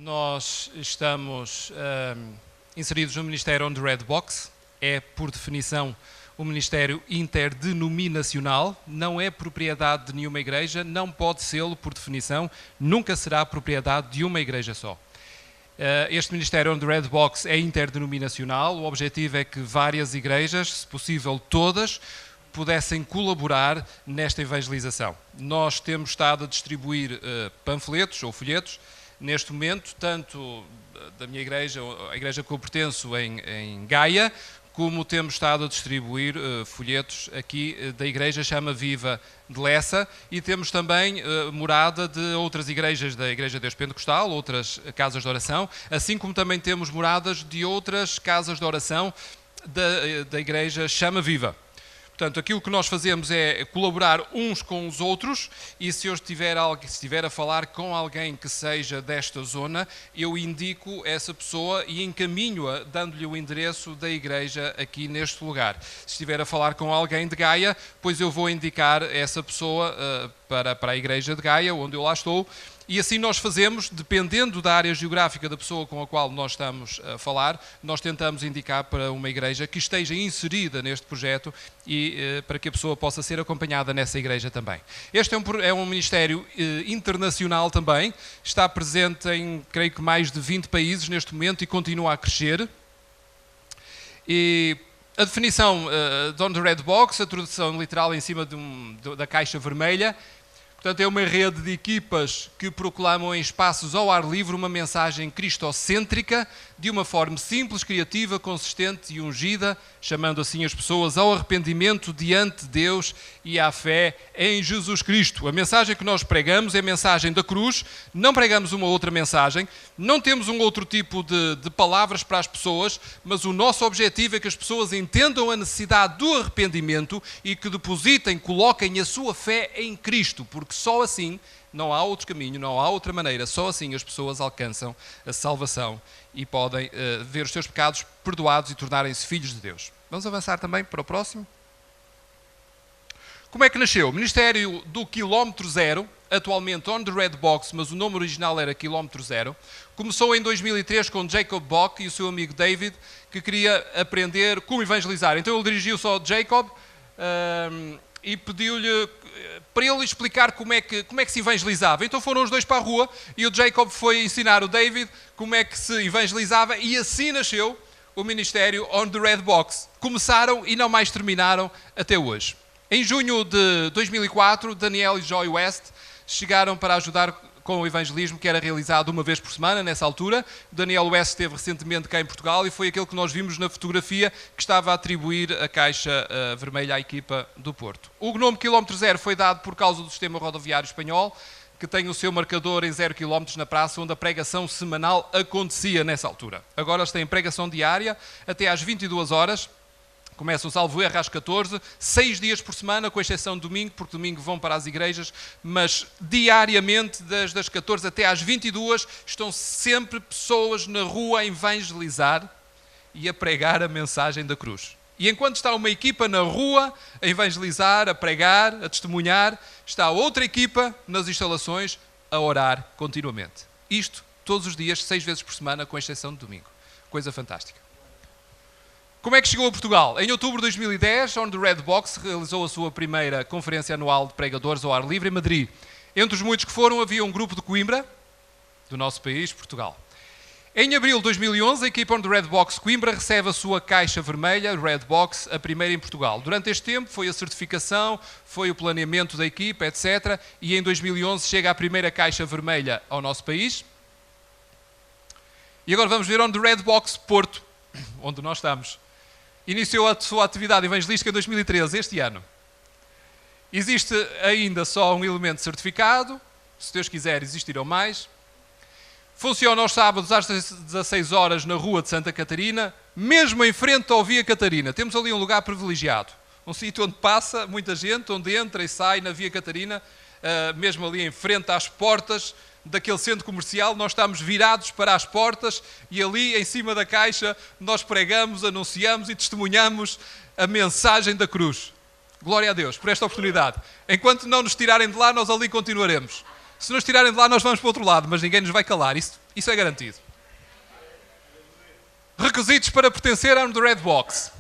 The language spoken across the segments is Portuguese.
Nós estamos inseridos no Ministério On The Red Box. É, por definição, um ministério interdenominacional. Não é propriedade de nenhuma igreja, não pode ser, por definição, nunca será propriedade de uma igreja só. Este Ministério On The Red Box é interdenominacional. O objetivo é que várias igrejas, se possível todas, pudessem colaborar nesta evangelização. Nós temos estado a distribuir panfletos ou folhetos, neste momento, tanto da minha igreja, a igreja que eu pertenço em Gaia, como temos estado a distribuir folhetos aqui da igreja Chama Viva de Lessa, e temos também morada de outras igrejas, da Igreja de Deus Pentecostal, outras casas de oração, assim como também temos moradas de outras casas de oração da igreja Chama Viva. Portanto, aquilo que nós fazemos é colaborar uns com os outros, e se eu estiver a falar com alguém que seja desta zona, eu indico essa pessoa e encaminho-a, dando-lhe o endereço da igreja aqui neste lugar. Se estiver a falar com alguém de Gaia, pois eu vou indicar essa pessoa para a igreja de Gaia, onde eu lá estou. E assim nós fazemos, dependendo da área geográfica da pessoa com a qual nós estamos a falar, nós tentamos indicar para uma igreja que esteja inserida neste projeto e para que a pessoa possa ser acompanhada nessa igreja também. Este é um ministério internacional também, está presente em, creio que, mais de 20 países neste momento e continua a crescer. E a definição de On The Red Box, a tradução literal em cima da caixa vermelha. Portanto, é uma rede de equipas que proclamam em espaços ao ar livre uma mensagem cristocêntrica, de uma forma simples, criativa, consistente e ungida, chamando assim as pessoas ao arrependimento diante de Deus e à fé em Jesus Cristo. A mensagem que nós pregamos é a mensagem da cruz, não pregamos uma outra mensagem, não temos um outro tipo de palavras para as pessoas, mas o nosso objetivo é que as pessoas entendam a necessidade do arrependimento e que depositem, coloquem a sua fé em Cristo, porque só assim, não há outro caminho, não há outra maneira, só assim as pessoas alcançam a salvação e podem ver os seus pecados perdoados e tornarem-se filhos de Deus. Vamos avançar também para o próximo. Como é que nasceu? O Ministério do Quilómetro Zero, atualmente On The Red Box, mas o nome original era Quilómetro Zero, começou em 2003 com Jacob Bock e o seu amigo David, que queria aprender como evangelizar. Então ele dirigiu-se ao Jacob e pediu-lhe para ele explicar como é que se evangelizava. Então foram os dois para a rua e o Jacob foi ensinar o David como é que se evangelizava, e assim nasceu o Ministério On The Red Box. Começaram e não mais terminaram até hoje. Em junho de 2004, Daniel e Joy West chegaram para ajudar com o evangelismo, que era realizado uma vez por semana nessa altura. Daniel West esteve recentemente cá em Portugal e foi aquele que nós vimos na fotografia que estava a atribuir a caixa vermelha à equipa do Porto. O nome Quilómetro Zero foi dado por causa do sistema rodoviário espanhol, que tem o seu marcador em 0 km na praça, onde a pregação semanal acontecia nessa altura. Agora eles têm pregação diária até às 22 horas. Começam, salvo erro, às 14, 6 dias por semana, com exceção de domingo, porque domingo vão para as igrejas, mas diariamente, desde as 14 até às 22, estão sempre pessoas na rua a evangelizar e a pregar a mensagem da cruz. E enquanto está uma equipa na rua a evangelizar, a pregar, a testemunhar, está outra equipa nas instalações a orar continuamente. Isto todos os dias, 6 vezes por semana, com exceção de domingo. Coisa fantástica. Como é que chegou a Portugal? Em outubro de 2010, On The Red Box realizou a sua primeira conferência anual de pregadores ao ar livre em Madrid. Entre os muitos que foram, havia um grupo de Coimbra, do nosso país, Portugal. Em abril de 2011, a equipa On The Red Box Coimbra recebe a sua caixa vermelha, Red Box, a primeira em Portugal. Durante este tempo foi a certificação, foi o planeamento da equipa, etc. E em 2011 chega a primeira caixa vermelha ao nosso país. E agora vamos ver On The Red Box Porto, onde nós estamos. Iniciou a sua atividade evangelística em 2013, este ano. Existe ainda só um elemento certificado, se Deus quiser existirão mais. Funciona aos sábados às 16 horas na Rua de Santa Catarina, mesmo em frente ao Via Catarina. Temos ali um lugar privilegiado, um sítio onde passa muita gente, onde entra e sai na Via Catarina, mesmo ali em frente às portas daquele centro comercial. Nós estamos virados para as portas e ali em cima da caixa nós pregamos, anunciamos e testemunhamos a mensagem da cruz. Glória a Deus por esta oportunidade. Enquanto não nos tirarem de lá, nós ali continuaremos. Se nos tirarem de lá, nós vamos para o outro lado, mas ninguém nos vai calar. Isso é garantido. Requisitos para pertencer ao The Red Box.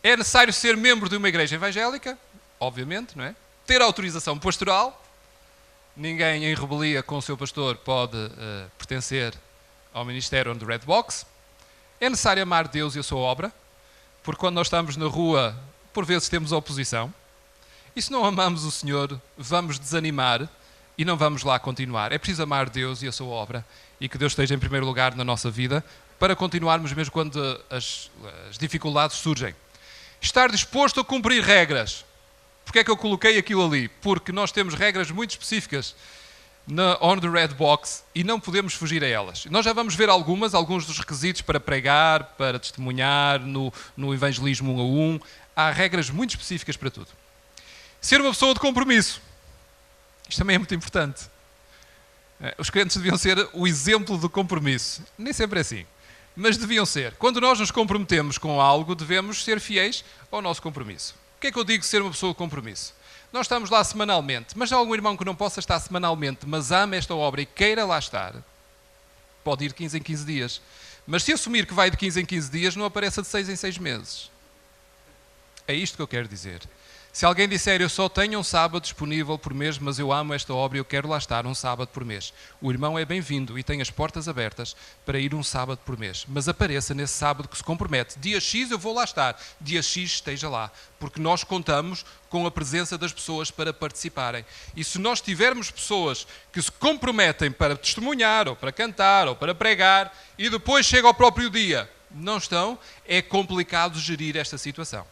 É necessário ser membro de uma igreja evangélica, obviamente, não é? Ter autorização pastoral. Ninguém em rebelia com o seu pastor pode pertencer ao ministério on the Red Box. É necessário amar Deus e a sua obra, porque quando nós estamos na rua, por vezes temos oposição. E se não amamos o Senhor, vamos desanimar e não vamos lá continuar. É preciso amar Deus e a sua obra e que Deus esteja em primeiro lugar na nossa vida para continuarmos mesmo quando as dificuldades surgem. Estar disposto a cumprir regras. Porquê é que eu coloquei aquilo ali? Porque nós temos regras muito específicas na On the Red Box e não podemos fugir a elas. Nós já vamos ver alguns dos requisitos para pregar, para testemunhar, no evangelismo 1 a 1. Há regras muito específicas para tudo. Ser uma pessoa de compromisso. Isto também é muito importante. Os crentes deviam ser o exemplo do compromisso. Nem sempre é assim, mas deviam ser. Quando nós nos comprometemos com algo, devemos ser fiéis ao nosso compromisso. O que é que eu digo ser uma pessoa de compromisso? Nós estamos lá semanalmente, mas há algum irmão que não possa estar semanalmente, mas ama esta obra e queira lá estar, pode ir de 15 em 15 dias. Mas se assumir que vai de 15 em 15 dias, não apareça de 6 em 6 meses. É isto que eu quero dizer. Se alguém disser, eu só tenho um sábado disponível por mês, mas eu amo esta obra e eu quero lá estar um sábado por mês. O irmão é bem-vindo e tem as portas abertas para ir um sábado por mês. Mas apareça nesse sábado que se compromete. Dia X eu vou lá estar. Dia X esteja lá. Porque nós contamos com a presença das pessoas para participarem. E se nós tivermos pessoas que se comprometem para testemunhar, ou para cantar, ou para pregar, e depois chega ao próprio dia, não estão, é complicado gerir esta situação.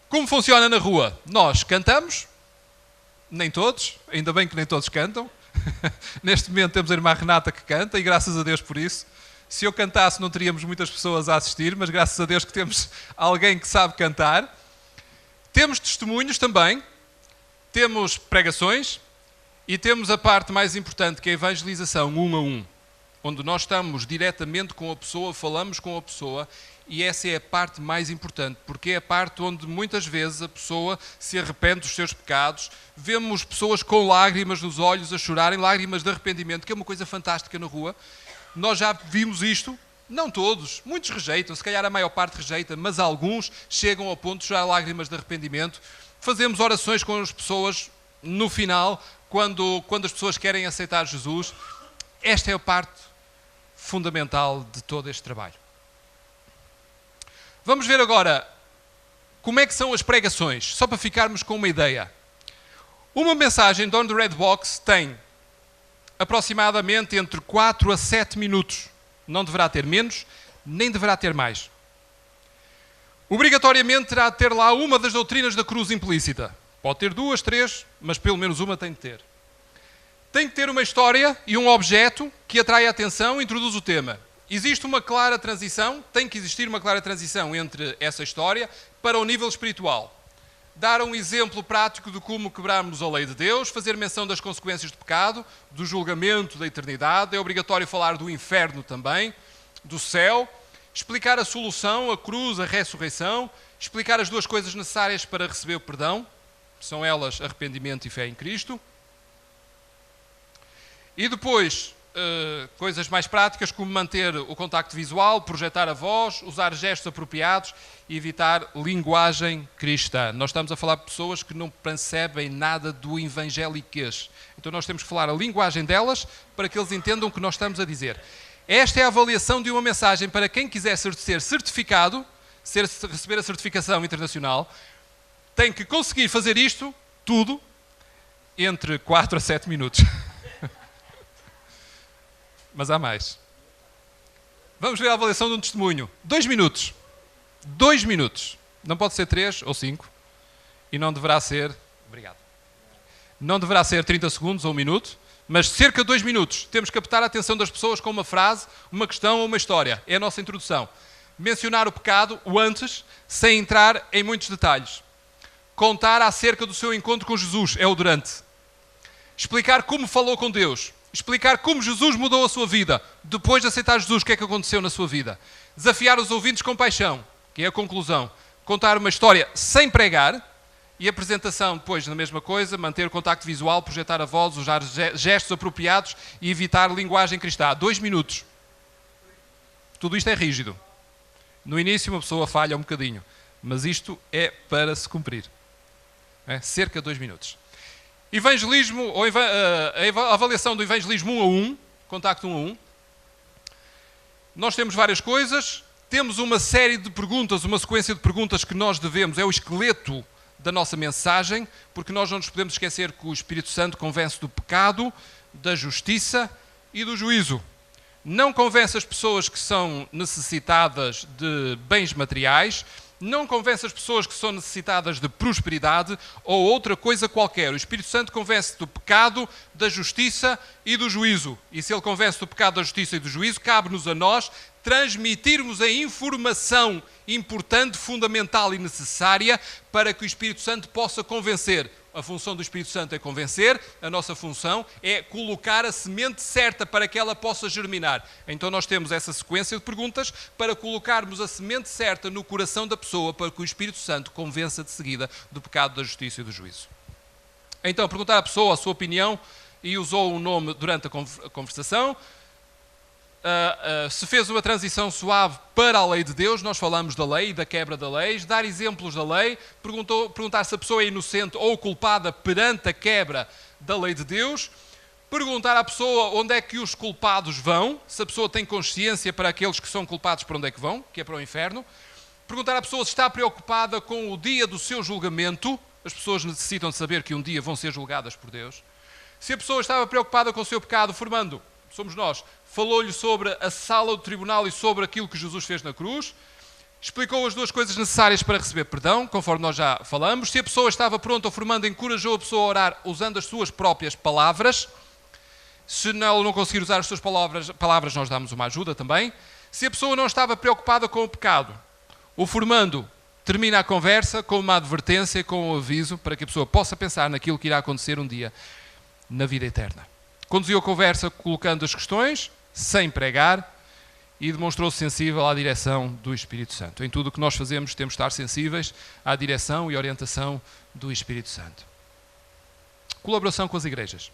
Como funciona na rua? Nós cantamos, nem todos, ainda bem que nem todos cantam. Neste momento temos a irmã Renata que canta e graças a Deus por isso. Se eu cantasse não teríamos muitas pessoas a assistir, mas graças a Deus que temos alguém que sabe cantar. Temos testemunhos também, temos pregações e temos a parte mais importante que é a evangelização 1 a 1, onde nós estamos diretamente com a pessoa, falamos com a pessoa. E essa é a parte mais importante, porque é a parte onde muitas vezes a pessoa se arrepende dos seus pecados. Vemos pessoas com lágrimas nos olhos a chorarem, lágrimas de arrependimento, que é uma coisa fantástica na rua. Nós já vimos isto, não todos, muitos rejeitam, se calhar a maior parte rejeita, mas alguns chegam ao ponto de chorar lágrimas de arrependimento. Fazemos orações com as pessoas no final, quando as pessoas querem aceitar Jesus. Esta é a parte fundamental de todo este trabalho. Vamos ver agora como é que são as pregações, só para ficarmos com uma ideia. Uma mensagem de On the Red Box tem aproximadamente entre 4 a 7 minutos. Não deverá ter menos, nem deverá ter mais. Obrigatoriamente terá de ter lá uma das doutrinas da cruz implícita. Pode ter 2, 3, mas pelo menos uma tem de ter. Tem que ter uma história e um objeto que atrai a atenção e introduz o tema. Existe uma clara transição, tem que existir uma clara transição entre essa história para o nível espiritual. Dar um exemplo prático de como quebrarmos a lei de Deus, fazer menção das consequências do pecado, do julgamento da eternidade, é obrigatório falar do inferno também, do céu, explicar a solução, a cruz, a ressurreição, explicar as duas coisas necessárias para receber o perdão, são elas arrependimento e fé em Cristo. E depois, coisas mais práticas como manter o contacto visual, projetar a voz, usar gestos apropriados e evitar linguagem cristã. Nós estamos a falar de pessoas que não percebem nada do evangeliquez. Então nós temos que falar a linguagem delas para que eles entendam o que nós estamos a dizer. Esta é a avaliação de uma mensagem para quem quiser ser certificado, receber a certificação internacional, tem que conseguir fazer isto tudo entre 4 a 7 minutos. Mas há mais. Vamos ver a avaliação de um testemunho. 2 minutos. 2 minutos. Não pode ser 3 ou 5. E não deverá ser... Obrigado. Não deverá ser 30 segundos ou 1 minuto, mas cerca de 2 minutos. Temos que captar a atenção das pessoas com uma frase, uma questão ou uma história. É a nossa introdução. Mencionar o pecado, o antes, sem entrar em muitos detalhes. Contar acerca do seu encontro com Jesus, é o durante. Explicar como falou com Deus. Explicar como Jesus mudou a sua vida. Depois de aceitar Jesus, o que é que aconteceu na sua vida. Desafiar os ouvintes com paixão, que é a conclusão. Contar uma história sem pregar E a apresentação, depois, na mesma coisa, manter o contacto visual, projetar a voz, usar gestos apropriados e evitar linguagem cristã. 2 minutos. Tudo isto é rígido. No início uma pessoa falha um bocadinho, mas isto é para se cumprir. Cerca de 2 minutos. Evangelismo, ou a avaliação do evangelismo 1 a 1, contacto 1 a 1. Nós temos várias coisas, temos uma série de perguntas, uma sequência de perguntas que nós devemos, é o esqueleto da nossa mensagem, porque nós não nos podemos esquecer que o Espírito Santo convence do pecado, da justiça e do juízo. Não convence as pessoas que são necessitadas de bens materiais, não convence as pessoas que são necessitadas de prosperidade ou outra coisa qualquer. O Espírito Santo convence do pecado, da justiça e do juízo. E se ele convence do pecado, da justiça e do juízo, cabe-nos a nós transmitirmos a informação importante, fundamental e necessária para que o Espírito Santo possa convencer. A função do Espírito Santo é convencer, a nossa função é colocar a semente certa para que ela possa germinar. Então nós temos essa sequência de perguntas para colocarmos a semente certa no coração da pessoa para que o Espírito Santo convença de seguida do pecado, da justiça e do juízo. Então, perguntar à pessoa a sua opinião e usou um nome durante a conversação. Se fez uma transição suave para a lei de Deus, nós falamos da lei e da quebra da lei, dar exemplos da lei, perguntar se a pessoa é inocente ou culpada perante a quebra da lei de Deus, perguntar à pessoa onde é que os culpados vão, se a pessoa tem consciência para aqueles que são culpados para onde é que vão, que é para o inferno, perguntar à pessoa se está preocupada com o dia do seu julgamento, as pessoas necessitam de saber que um dia vão ser julgadas por Deus, se a pessoa estava preocupada com o seu pecado, formando, somos nós, falou-lhe sobre a sala do tribunal e sobre aquilo que Jesus fez na cruz, explicou as 2 coisas necessárias para receber perdão, conforme nós já falamos. Se a pessoa estava pronta, o formando encorajou a pessoa a orar usando as suas próprias palavras. Se ela não conseguir usar as suas palavras, nós damos uma ajuda também. Se a pessoa não estava preocupada com o pecado, o formando termina a conversa com uma advertência, com um aviso, para que a pessoa possa pensar naquilo que irá acontecer um dia na vida eterna. Conduziu a conversa colocando as questões, sem pregar, e demonstrou-se sensível à direção do Espírito Santo. Em tudo o que nós fazemos temos de estar sensíveis à direção e orientação do Espírito Santo. Colaboração com as igrejas.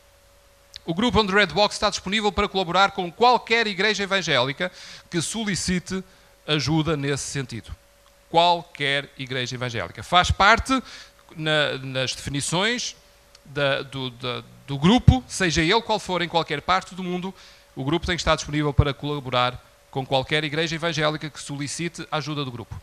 O grupo On The Red Box está disponível para colaborar com qualquer igreja evangélica que solicite ajuda nesse sentido. Qualquer igreja evangélica. Faz parte nas definições do grupo, seja ele qual for, em qualquer parte do mundo, o grupo tem que estar disponível para colaborar com qualquer igreja evangélica que solicite a ajuda do grupo.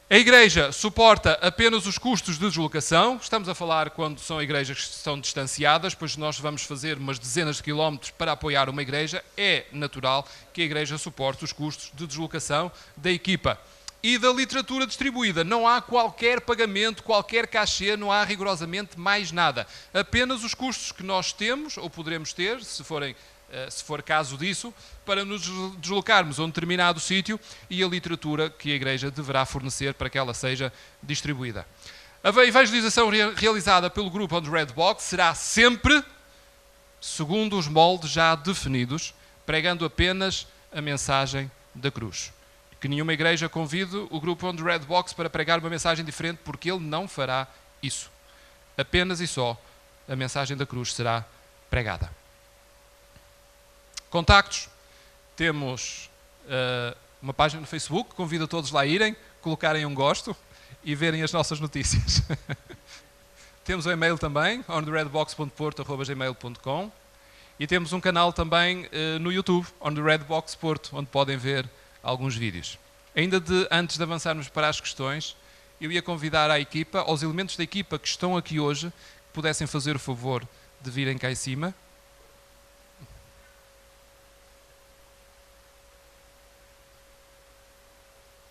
A igreja suporta apenas os custos de deslocação. Estamos a falar quando são igrejas que estão distanciadas, pois nós vamos fazer umas dezenas de quilómetros para apoiar uma igreja. É natural que a igreja suporte os custos de deslocação da equipa. E da literatura distribuída. Não há qualquer pagamento, qualquer cachê, não há rigorosamente mais nada. Apenas os custos que nós temos, ou poderemos ter, se for caso disso, para nos deslocarmos a um determinado sítio e a literatura que a igreja deverá fornecer para que ela seja distribuída. A evangelização realizada pelo grupo On The Red Box será sempre segundo os moldes já definidos, pregando apenas a mensagem da cruz. Que nenhuma igreja convide o grupo On The Red Box para pregar uma mensagem diferente, porque ele não fará isso. Apenas e só a mensagem da cruz será pregada. Contactos. Temos uma página no Facebook, convido a todos lá a irem, colocarem um gosto e verem as nossas notícias. Temos um e-mail também, ontheredbox.porto@gmail.com, e temos um canal também no YouTube, On The Red Box Porto, onde podem ver alguns vídeos. Antes de avançarmos para as questões, eu ia convidar a equipa, aos elementos da equipa que estão aqui hoje, que pudessem fazer o favor de virem cá em cima.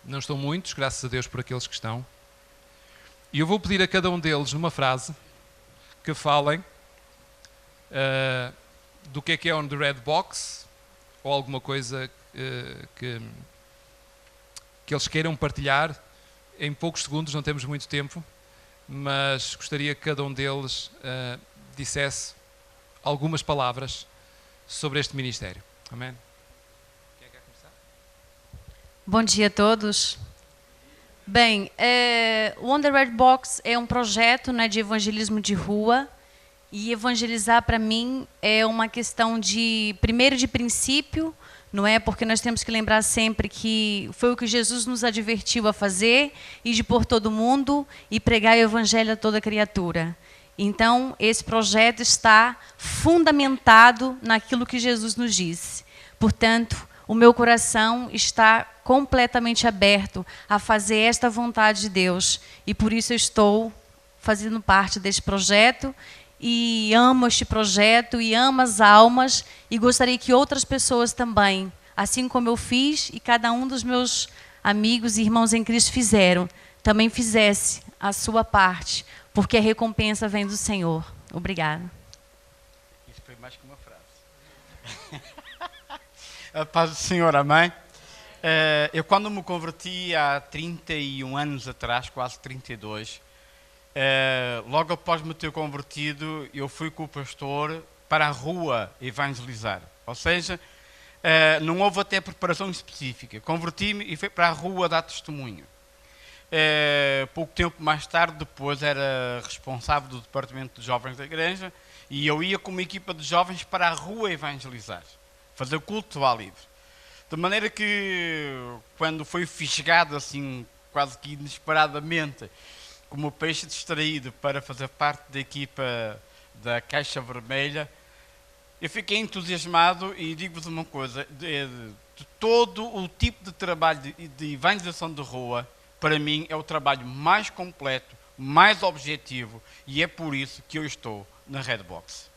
Não estão muitos, graças a Deus por aqueles que estão. E eu vou pedir a cada um deles, numa frase, que falem do que é On The Red Box, ou alguma coisa que eles queiram partilhar. Em poucos segundos, não temos muito tempo, mas gostaria que cada um deles dissesse algumas palavras sobre este ministério. Amém? Bom dia a todos. Bem, o On The Red Box é um projeto, né, de evangelismo de rua. E evangelizar, para mim, é uma questão primeiro de princípio, não é? Porque nós temos que lembrar sempre que foi o que Jesus nos advertiu a fazer, ir de por todo mundo e pregar o evangelho a toda criatura. Então, esse projeto está fundamentado naquilo que Jesus nos disse. Portanto, o meu coração está completamente aberto a fazer esta vontade de Deus. E por isso eu estou fazendo parte deste projeto e amo este projeto e amo as almas e gostaria que outras pessoas também, assim como eu fiz e cada um dos meus amigos e irmãos em Cristo fizeram, também fizesse a sua parte, porque a recompensa vem do Senhor. Obrigada. Isso foi mais que uma frase. A paz do Senhor, amém? Eu quando me converti há 31 anos atrás, quase 32, logo após me ter convertido, eu fui com o pastor para a rua evangelizar. Ou seja, não houve até preparação específica. Converti-me e fui para a rua dar testemunho. Pouco tempo mais tarde, depois, era responsável do departamento de jovens da igreja e eu ia com uma equipa de jovens para a rua evangelizar, fazer culto ao livre. De maneira que, quando foi fisgado assim, quase que inesperadamente, como peixe distraído para fazer parte da equipa da Caixa Vermelha, eu fiquei entusiasmado e digo-vos uma coisa, de todo o tipo de trabalho de evangelização de rua, para mim é o trabalho mais completo, mais objetivo e é por isso que eu estou na Red Box.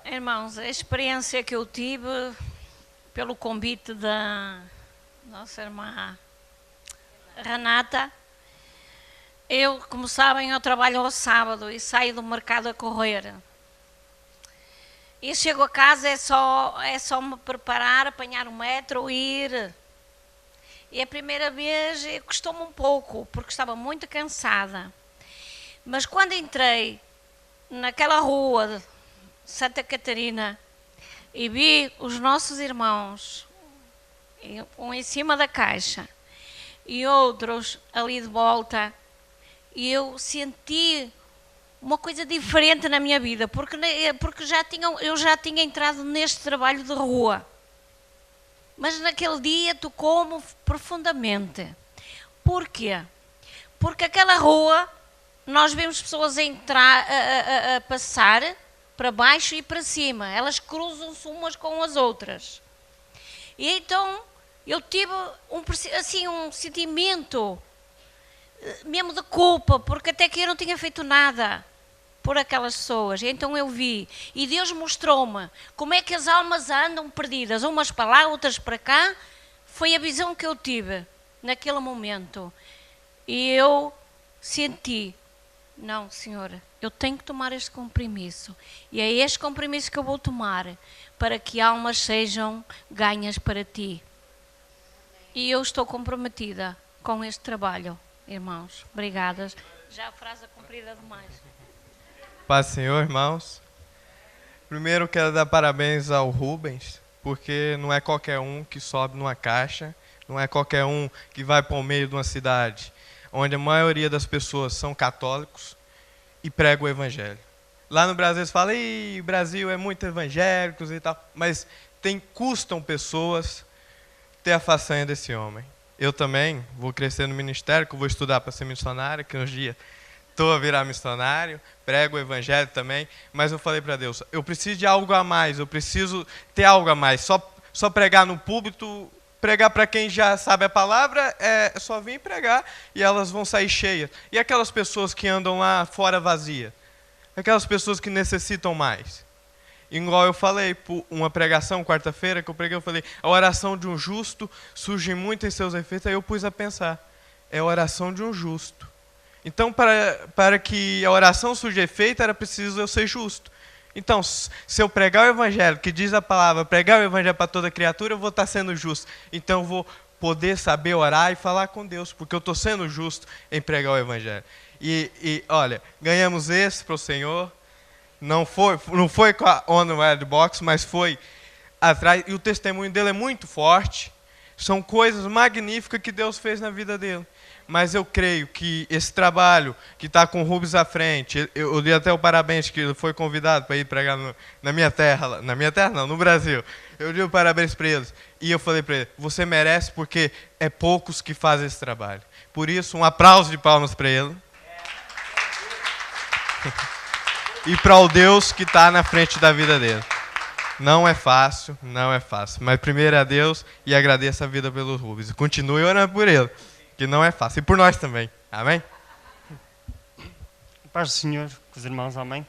Irmãos, a experiência que eu tive pelo convite da nossa irmã Renata, eu, como sabem, eu trabalho ao sábado e saio do mercado a correr. E chego a casa, é só me preparar, apanhar o metro e ir. E a primeira vez custou-me um pouco, porque estava muito cansada. Mas quando entrei naquela rua de Santa Catarina e vi os nossos irmãos, um em cima da caixa e outros ali de volta, e eu senti uma coisa diferente na minha vida, porque eu já tinha entrado neste trabalho de rua. Mas naquele dia tocou-me profundamente. Porquê? Porque aquela rua, nós vemos pessoas a passar para baixo e para cima. Elas cruzam-se umas com as outras. E então eu tive um sentimento mesmo de culpa, porque até que eu não tinha feito nada por aquelas pessoas. Então eu vi, e Deus mostrou-me como é que as almas andam perdidas, umas para lá, outras para cá. Foi a visão que eu tive naquele momento. E eu senti, não, Senhora, eu tenho que tomar este compromisso. E é este compromisso que eu vou tomar, para que almas sejam ganhas para Ti. E eu estou comprometida com este trabalho. Irmãos, obrigadas. Já a frase é comprida demais. Paz, Senhor, irmãos. Primeiro quero dar parabéns ao Rubens, porque não é qualquer um que sobe numa caixa, não é qualquer um que vai para o meio de uma cidade onde a maioria das pessoas são católicos e prega o evangelho. Lá no Brasil eles falam, o Brasil é muito evangélicos e tal, mas custam pessoas ter a façanha desse homem. Eu também vou crescer no ministério, que eu vou estudar para ser missionário, que uns dias estou a virar missionário, prego o evangelho também, mas eu falei para Deus, eu preciso de algo a mais, eu preciso ter algo a mais. Só pregar no púlpito, pregar para quem já sabe a palavra, é só vir pregar e elas vão sair cheias. E aquelas pessoas que andam lá fora vazia? Aquelas pessoas que necessitam mais? Igual eu falei, por uma pregação, quarta-feira, que eu preguei, eu falei, a oração de um justo surge muito em seus efeitos, aí eu pus a pensar, é a oração de um justo. Então, para que a oração surja efeito, era preciso eu ser justo. Então, se eu pregar o evangelho, que diz a palavra, pregar o evangelho para toda criatura, eu vou estar sendo justo. Então, eu vou poder saber orar e falar com Deus, porque eu estou sendo justo em pregar o evangelho. E olha, ganhamos esse para o Senhor. Não foi com a On The Red Box, mas foi atrás, e o testemunho dele é muito forte. São coisas magníficas que Deus fez na vida dele. Mas eu creio que esse trabalho que está com o Rubens à frente, eu dei até o parabéns que ele foi convidado para ir pregar na minha terra, na minha terra não, no Brasil. Eu dei o parabéns para eles. E eu falei para ele, você merece porque é poucos que fazem esse trabalho. Por isso, um aplauso de palmas para ele. E para o Deus que está na frente da vida dele. Não é fácil, não é fácil. Mas primeiro é a Deus e agradeço a vida pelo Rubens. Continue orando por ele, que não é fácil. E por nós também. Amém? Paz do Senhor, com os irmãos, amém?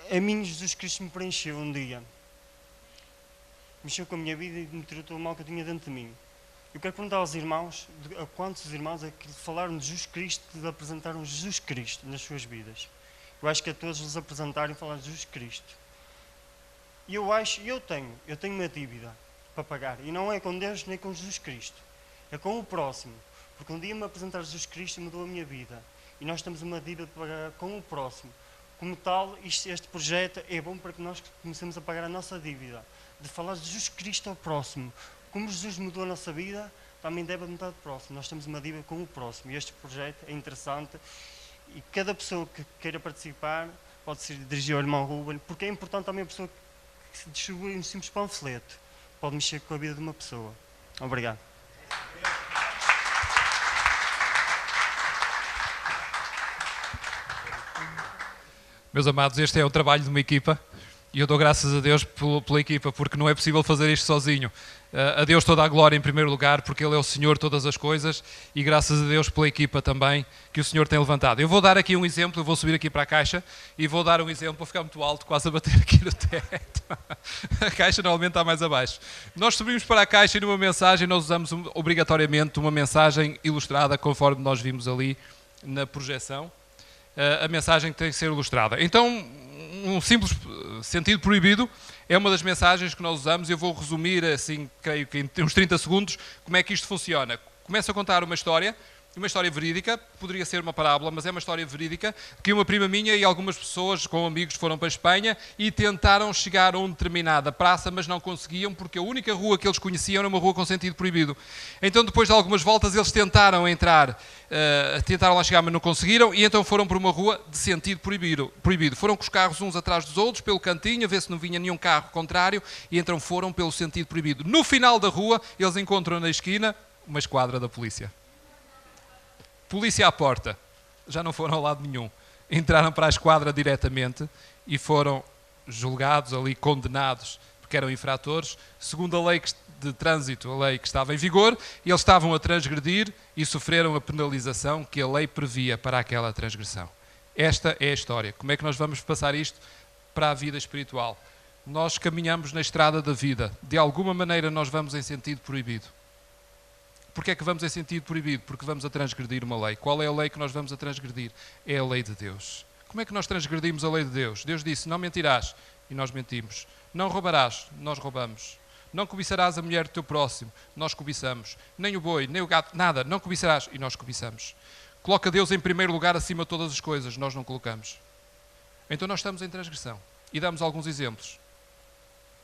A mim, Jesus Cristo me preencheu um dia. Mexeu com a minha vida e me tirou todo o mal que eu tinha dentro de mim. Eu quero perguntar aos irmãos, a quantos irmãos é que falaram de Jesus Cristo, de apresentaram Jesus Cristo nas suas vidas? Eu acho que a todos lhes apresentaram e falaram de Jesus Cristo. E eu tenho uma dívida para pagar. E não é com Deus nem com Jesus Cristo. É com o próximo. Porque um dia me apresentar Jesus Cristo mudou a minha vida. E nós temos uma dívida para pagar com o próximo. Como tal, este projeto é bom para que nós comecemos a pagar a nossa dívida. De falar de Jesus Cristo ao próximo. Como Jesus mudou a nossa vida, também deve mudar o próximo. Nós temos uma dívida com o próximo. E este projeto é interessante. E cada pessoa que queira participar pode se dirigir ao irmão Ruben. Porque é importante também a pessoa que se distribui um simples panfleto. Pode mexer com a vida de uma pessoa. Obrigado. Meus amados, este é o trabalho de uma equipa e eu dou graças a Deus pela equipa, porque não é possível fazer isto sozinho. A Deus toda a glória em primeiro lugar, porque Ele é o Senhor de todas as coisas, e graças a Deus pela equipa também que o Senhor tem levantado. Eu vou dar aqui um exemplo, eu vou subir aqui para a caixa e vou dar um exemplo, vou ficar muito alto, quase a bater aqui no teto. A caixa normalmente está mais abaixo. Nós subimos para a caixa e numa mensagem nós usamos obrigatoriamente uma mensagem ilustrada, conforme nós vimos ali na projeção. A mensagem que tem que ser ilustrada. Então, um simples sentido proibido é uma das mensagens que nós usamos. Eu vou resumir, assim, creio que em uns 30 segundos, como é que isto funciona. Começo a contar uma história verídica, poderia ser uma parábola, mas é uma história verídica, que uma prima minha e algumas pessoas com amigos foram para a Espanha e tentaram chegar a uma determinada praça, mas não conseguiam, porque a única rua que eles conheciam era uma rua com sentido proibido. Então, depois de algumas voltas, eles tentaram entrar, tentaram lá chegar, mas não conseguiram, e então foram para uma rua de sentido proibido. Foram com os carros uns atrás dos outros, pelo cantinho, a ver se não vinha nenhum carro contrário, e então foram pelo sentido proibido. No final da rua, eles encontram na esquina uma esquadra da polícia. Polícia à porta. Já não foram ao lado nenhum. Entraram para a esquadra diretamente e foram julgados ali, condenados, porque eram infratores, segundo a lei de trânsito, a lei que estava em vigor, e eles estavam a transgredir e sofreram a penalização que a lei previa para aquela transgressão. Esta é a história. Como é que nós vamos passar isto para a vida espiritual? Nós caminhamos na estrada da vida. De alguma maneira nós vamos em sentido proibido. Porquê é que vamos em sentido proibido? Porque vamos a transgredir uma lei. Qual é a lei que nós vamos a transgredir? É a lei de Deus. Como é que nós transgredimos a lei de Deus? Deus disse, não mentirás, e nós mentimos. Não roubarás, nós roubamos. Não cobiçarás a mulher do teu próximo, nós cobiçamos. Nem o boi, nem o gato, nada, não cobiçarás, e nós cobiçamos. Coloca Deus em primeiro lugar acima de todas as coisas, nós não colocamos. Então nós estamos em transgressão. E damos alguns exemplos.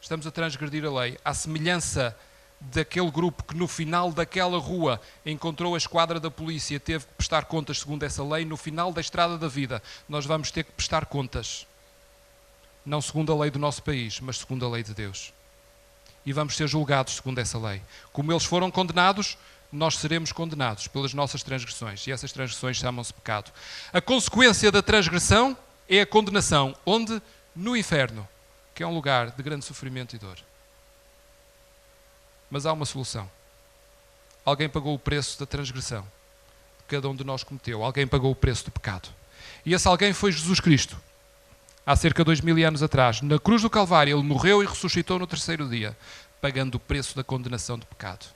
Estamos a transgredir a lei, à semelhança daquele grupo que no final daquela rua encontrou a esquadra da polícia, teve que prestar contas segundo essa lei. No final da estrada da vida nós vamos ter que prestar contas, não segundo a lei do nosso país, mas segundo a lei de Deus, e vamos ser julgados segundo essa lei. Como eles foram condenados, nós seremos condenados pelas nossas transgressões, e essas transgressões chamam-se pecado. A consequência da transgressão é a condenação. Onde? No inferno, que é um lugar de grande sofrimento e dor. Mas há uma solução. Alguém pagou o preço da transgressão que cada um de nós cometeu. Alguém pagou o preço do pecado. E esse alguém foi Jesus Cristo. Há cerca de 2000 anos atrás, na cruz do Calvário, Ele morreu e ressuscitou no terceiro dia, pagando o preço da condenação do pecado.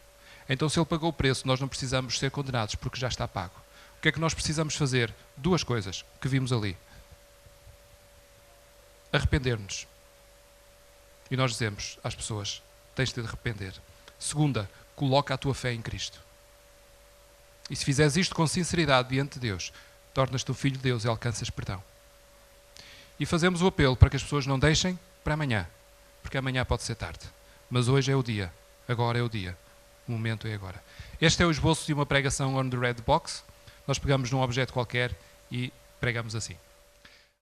Então, se Ele pagou o preço, nós não precisamos ser condenados, porque já está pago. O que é que nós precisamos fazer? Duas coisas que vimos ali. Arrepender-nos. E nós dizemos às pessoas, tens de arrepender. Segunda, coloca a tua fé em Cristo. E se fizeres isto com sinceridade diante de Deus, tornas-te um filho de Deus e alcanças perdão. E fazemos o apelo para que as pessoas não deixem para amanhã, porque amanhã pode ser tarde. Mas hoje é o dia, agora é o dia, o momento é agora. Este é o esboço de uma pregação on the red box. Nós pegamos num objeto qualquer e pregamos assim.